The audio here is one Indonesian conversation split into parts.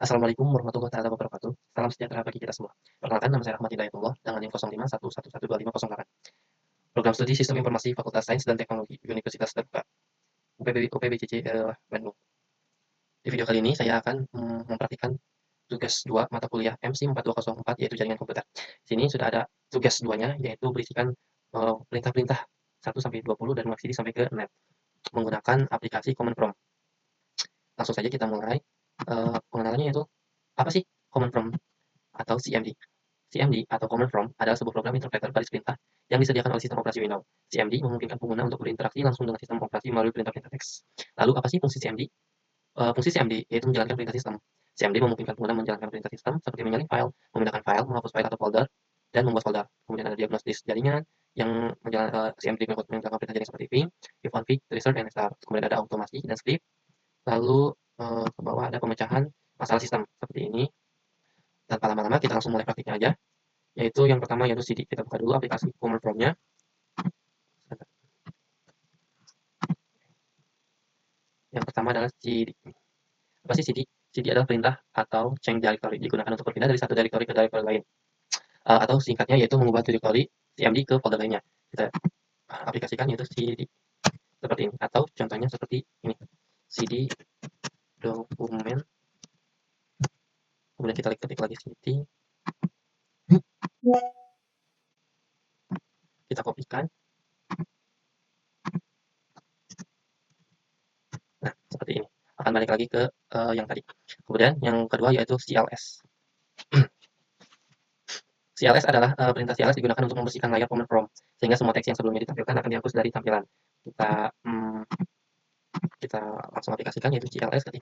Assalamualaikum warahmatullahi wabarakatuh. Salam sejahtera bagi kita semua. Perkenalkan, nama saya Rahmat Hidayatullah dengan NIM 0511125508. Program Studi Sistem Informasi Fakultas Sains dan Teknologi Universitas Terbuka UPBJJ Bandung. Di video kali ini saya akan mempraktikkan tugas 2 mata kuliah MC 4204 yaitu jaringan komputer. Di sini sudah ada tugas 2-nya yaitu berisikan perintah-perintah 1 sampai 20 dan maksidi sampai ke net menggunakan aplikasi Command Prompt. Langsung saja kita mulai. Pengenalannya yaitu apa sih Command Prompt atau CMD? CMD atau Command Prompt adalah sebuah program interpreter baris perintah yang disediakan oleh sistem operasi Windows. CMD memungkinkan pengguna untuk berinteraksi langsung dengan sistem operasi melalui perintah-perintah teks. Lalu apa sih fungsi CMD? Fungsi CMD yaitu menjalankan perintah sistem. CMD memungkinkan pengguna menjalankan perintah sistem seperti menyalin file, memindahkan file, menghapus file atau folder, dan membuat folder. Kemudian ada diagnosis jaringan yang CMD menjalankan perintah jaringan seperti ping, ifconfig, reset, and restart. Kemudian ada automasi dan script. Lalu ke bawah ada pemecahan masalah sistem seperti ini. Tanpa lama-lama kita langsung mulai praktiknya aja. Yaitu yang pertama yaitu CD. Kita buka dulu aplikasi Command Prompt-nya. Yang pertama adalah CD. Apa sih CD? CD adalah perintah atau change directory, digunakan untuk berpindah dari satu directory ke directory lain. Atau singkatnya yaitu mengubah directory CMD ke folder lainnya. Kita aplikasikan yaitu CD seperti ini. Atau contohnya seperti ini. CD dokumen. Kemudian kita ketik lagi CD. Kita kopikan. Nah, seperti ini. Akan balik lagi ke yang tadi. Kemudian yang kedua yaitu CLS. CLS adalah perintah CLS digunakan untuk membersihkan layar Command Prompt sehingga semua teks yang sebelumnya ditampilkan akan dihapus dari tampilan. Kita langsung aplikasikan yaitu CLS ketik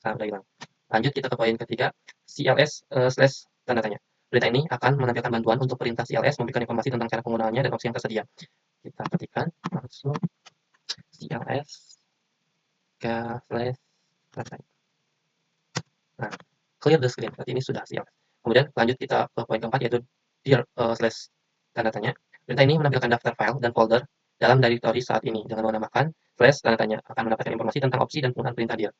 udah hilang. Lanjut kita ke poin ketiga, CLS slash tanda tanya. Perintah ini akan menampilkan bantuan untuk perintah CLS memberikan informasi tentang cara penggunaannya dan opsi yang tersedia. Kita ketikkan langsung CLS slash tanda tanya. Nah, clear the screen. Berarti ini sudah CLS. Kemudian lanjut kita ke poin keempat yaitu dir slash tanda tanya. Perintah ini menampilkan daftar file dan folder dalam directory saat ini dengan menambahkan slash tanda tanya akan mendapatkan informasi tentang opsi dan penggunaan perintah dir.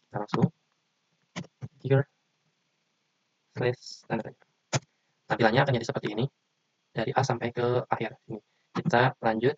Kita langsung dir slash tanda tanya. Tampilannya akan jadi seperti ini dari A sampai ke akhir. Ini kita lanjut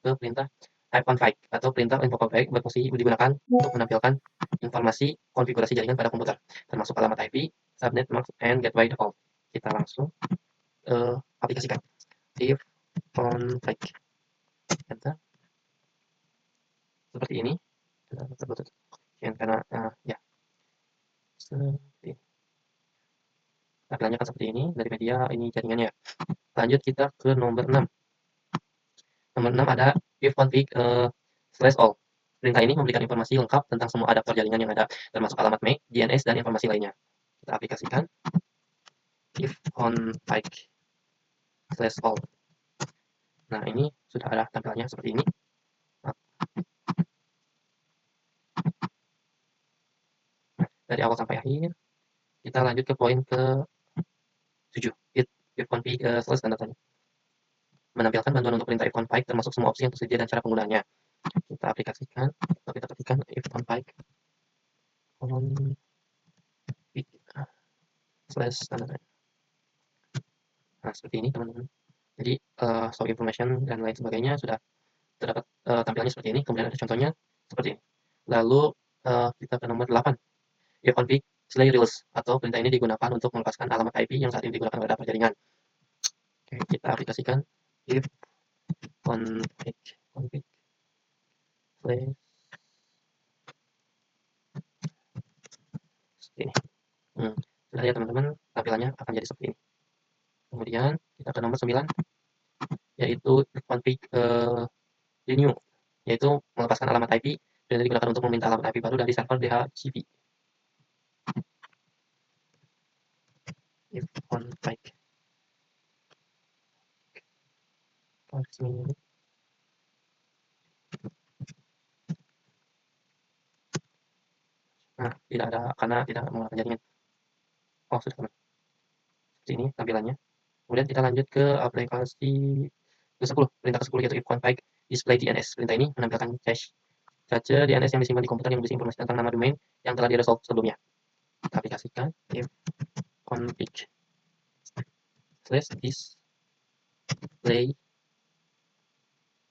ke perintah ifconfig atau perintah info-config berfungsi digunakan untuk menampilkan informasi konfigurasi jaringan pada komputer termasuk alamat IP, subnet, mask, and gateway default. Kita langsung aplikasikan ifconfig. Enter. Seperti ini. Karena ya. Seperti ini. Tampilannya akan seperti ini dari media ini jaringannya. Lanjut kita ke nomor 6. Nomor 6 ada ifconfig slash all. Perintah ini memberikan informasi lengkap tentang semua adaptor jaringan yang ada, termasuk alamat MAC, DNS, dan informasi lainnya. Kita aplikasikan ifconfig slash all. Nah, ini sudah ada tampilannya seperti ini. Nah, dari awal sampai akhir. Kita lanjut ke poin ke-7. Ifconfig slash tanda tanya. Menampilkan bantuan untuk perintah ifconfig termasuk semua opsi yang tersedia dan cara penggunaannya. Kita aplikasikan atau kita ketikkan ifconfig slash tanda tanya. Nah, seperti ini teman-teman. Jadi show information dan lain sebagainya sudah terdapat tampilannya seperti ini. Kemudian ada contohnya seperti ini. Lalu kita ke nomor 8. Ifconfig slash release atau perintah ini digunakan untuk melepaskan alamat IP yang saat ini digunakan pada daftar jaringan. Oke, kita aplikasikan ifconfig slash seperti ini. Sudah ya teman-teman, tampilannya akan jadi seperti ini. Kemudian kita ke nomor 9 yaitu ifconfig renew, yaitu melepaskan alamat IP dan digunakan untuk meminta alamat IP baru dari server DHCP. Ifconfig. Nah, tidak ada karena tidak menggunakan jaringan. Oh, sudah teman. Seperti ini tampilannya. Kemudian kita lanjut ke aplikasi ke-10. Perintah ke-10 yaitu ifconfig display DNS. Perintah ini menampilkan cache DNS yang disimpan di komputer yang berisi informasi tentang nama domain yang telah diresolve sebelumnya. Kita aplikasikan if config slash display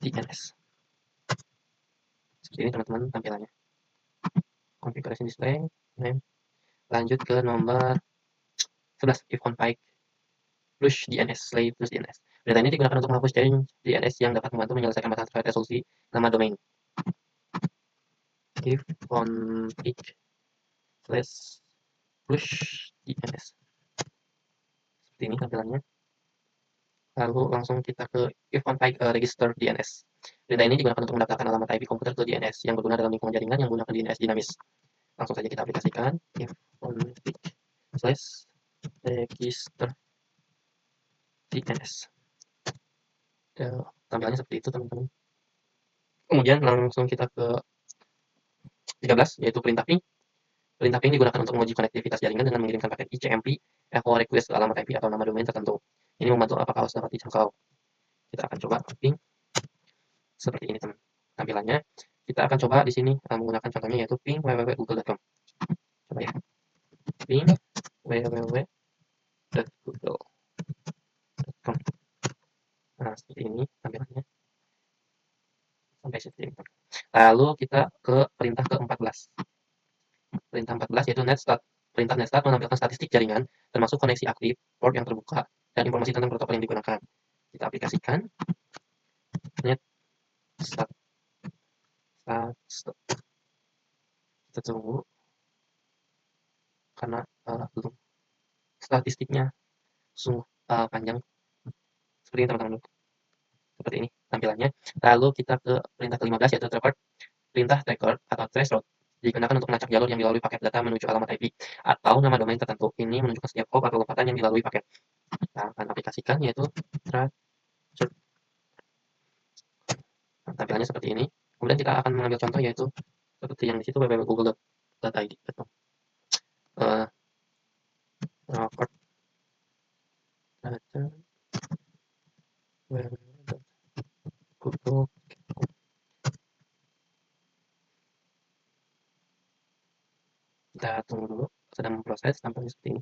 DNS. Seperti ini teman-teman tampilannya. Configuration display. Lanjut ke nomor 11 if config push DNS slay plus DNS. Data ini digunakan untuk menghapus change DNS yang dapat membantu menyelesaikan masalah terkait resolusi nama domain. If config slash push DNS. Seperti ini tampilannya. Lalu langsung kita ke if config register DNS. Data ini digunakan untuk mendaftarkan alamat IP komputer ke DNS yang berguna dalam lingkungan jaringan yang menggunakan DNS dinamis. Langsung saja kita aplikasikan if config slash register DNS. Tampilannya seperti itu teman-teman. Kemudian langsung kita ke 13 yaitu perintah ping. Perintah ping digunakan untuk menguji konektivitas jaringan dengan mengirimkan paket ICMP echo request ke alamat IP atau nama domain tertentu. Ini membantu apakah host dapat dijangkau. Kita akan coba ping seperti ini teman. Tampilannya kita akan coba di sini menggunakan contohnya yaitu ping www.google.com. Coba ya. Ping www.google.com. Nah, seperti ini tampilannya. Sampai seperti ini. Lalu kita ke perintah ke-14. Perintah 14 yaitu netstart. Perintah netstart menampilkan statistik jaringan, termasuk koneksi aktif, port yang terbuka, dan informasi tentang protokol yang digunakan. Kita aplikasikan netstart. Kita tunggu karena belum statistiknya sungguh panjang seperti ini teman-teman. Seperti ini tampilannya. Lalu kita ke perintah ke-15 yaitu tracker. Perintah tracker atau traceroute digunakan untuk melacak jalur yang dilalui paket data menuju alamat IP atau nama domain tertentu. Ini menunjukkan setiap hop atau lompatan yang dilalui paket. Kita akan aplikasikan yaitu traceroute. Nah, tampilannya seperti ini. Kemudian kita akan mengambil contoh yaitu seperti yang di situ www.google.id. Record data www.google. Kita tunggu dulu, sedang memproses, tampaknya seperti ini.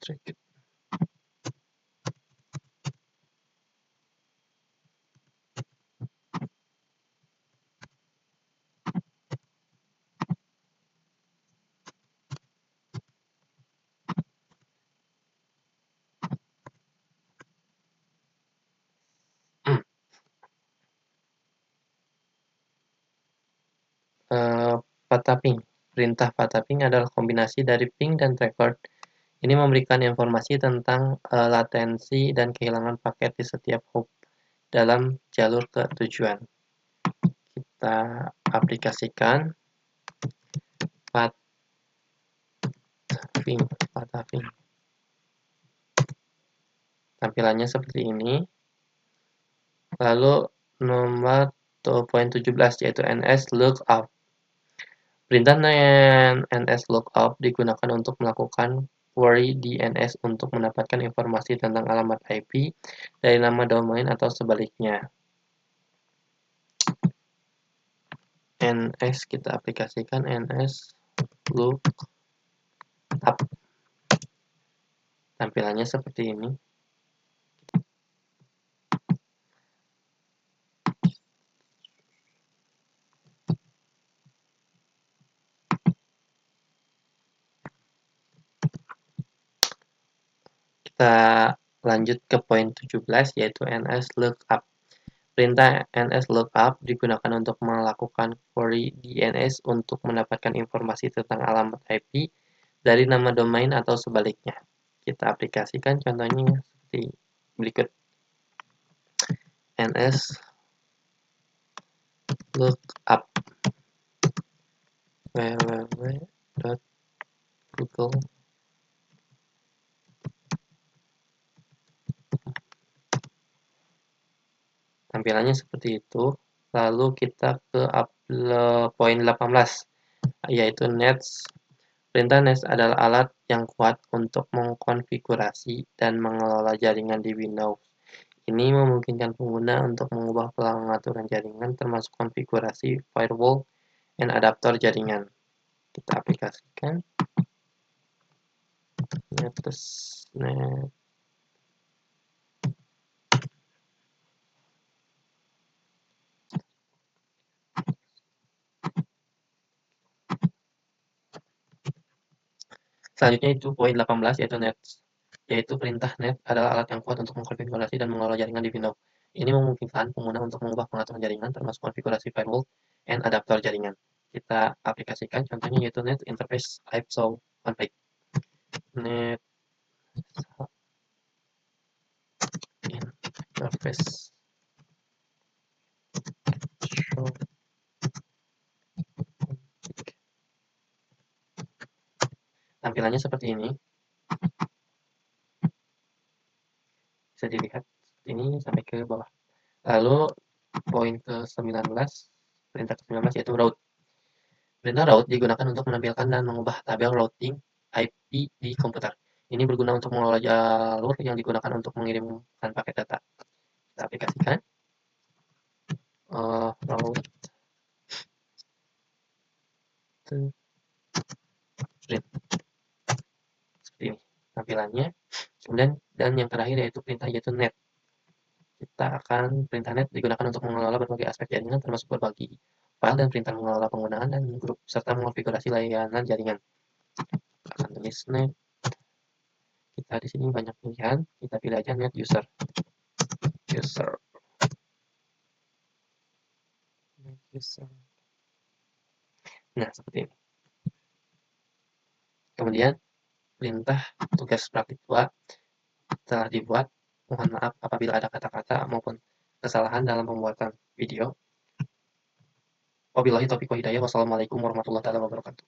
Track it. Pataping. Perintah pataping adalah kombinasi dari ping dan record. Ini memberikan informasi tentang latensi dan kehilangan paket di setiap hop dalam jalur ke tujuan. Kita aplikasikan pataping. Tampilannya seperti ini. Lalu nomor 2.17 yaitu NS lookup. Perintah NS lookup digunakan untuk melakukan query DNS untuk mendapatkan informasi tentang alamat IP dari nama domain atau sebaliknya. NS kita aplikasikan NS lookup. Tampilannya seperti ini. Kita lanjut ke poin 17 yaitu NS lookup. Perintah NS lookup digunakan untuk melakukan query DNS untuk mendapatkan informasi tentang alamat IP dari nama domain atau sebaliknya. Kita aplikasikan contohnya seperti berikut. NS lookup www.google. Tampilannya seperti itu. Lalu kita ke poin 18 yaitu next Perintah NAS adalah alat yang kuat untuk mengkonfigurasi dan mengelola jaringan di Windows. Ini memungkinkan pengguna untuk mengubah pengaturan jaringan termasuk konfigurasi firewall dan adaptor jaringan. Kita aplikasikan. Ya, terus net. Selanjutnya itu poin 18 yaitu net. Yaitu perintah net adalah alat yang kuat untuk mengkonfigurasi dan mengelola jaringan di Windows. Ini memungkinkan pengguna untuk mengubah pengaturan jaringan termasuk konfigurasi firewall dan adaptor jaringan. Kita aplikasikan contohnya yaitu net interface ISO config. Net interface show. Tampilannya seperti ini. Bisa dilihat ini sampai ke bawah. Lalu poin ke-19, perintah ke-19 yaitu route. Perintah route digunakan untuk menampilkan dan mengubah tabel routing IP di komputer. Ini berguna untuk mengelola jalur yang digunakan untuk mengirimkan paket data. Kita aplikasikan. Route print. Seperti ini tampilannya. Kemudian dan yang terakhir yaitu perintah yaitu net. Kita akan perintah net digunakan untuk mengelola berbagai aspek jaringan termasuk berbagi file dan perintah mengelola penggunaan dan grup serta mengonfigurasi layanan jaringan. Kita akan tulis net. Kita di sini banyak pilihan. Kita pilih aja net user. Nah, seperti ini. Kemudian perintah tugas praktik 2 telah dibuat. Mohon maaf apabila ada kata-kata maupun kesalahan dalam pembuatan video. Wabillahi taufiq wa hidayah. Wassalamualaikum warahmatullahi wabarakatuh.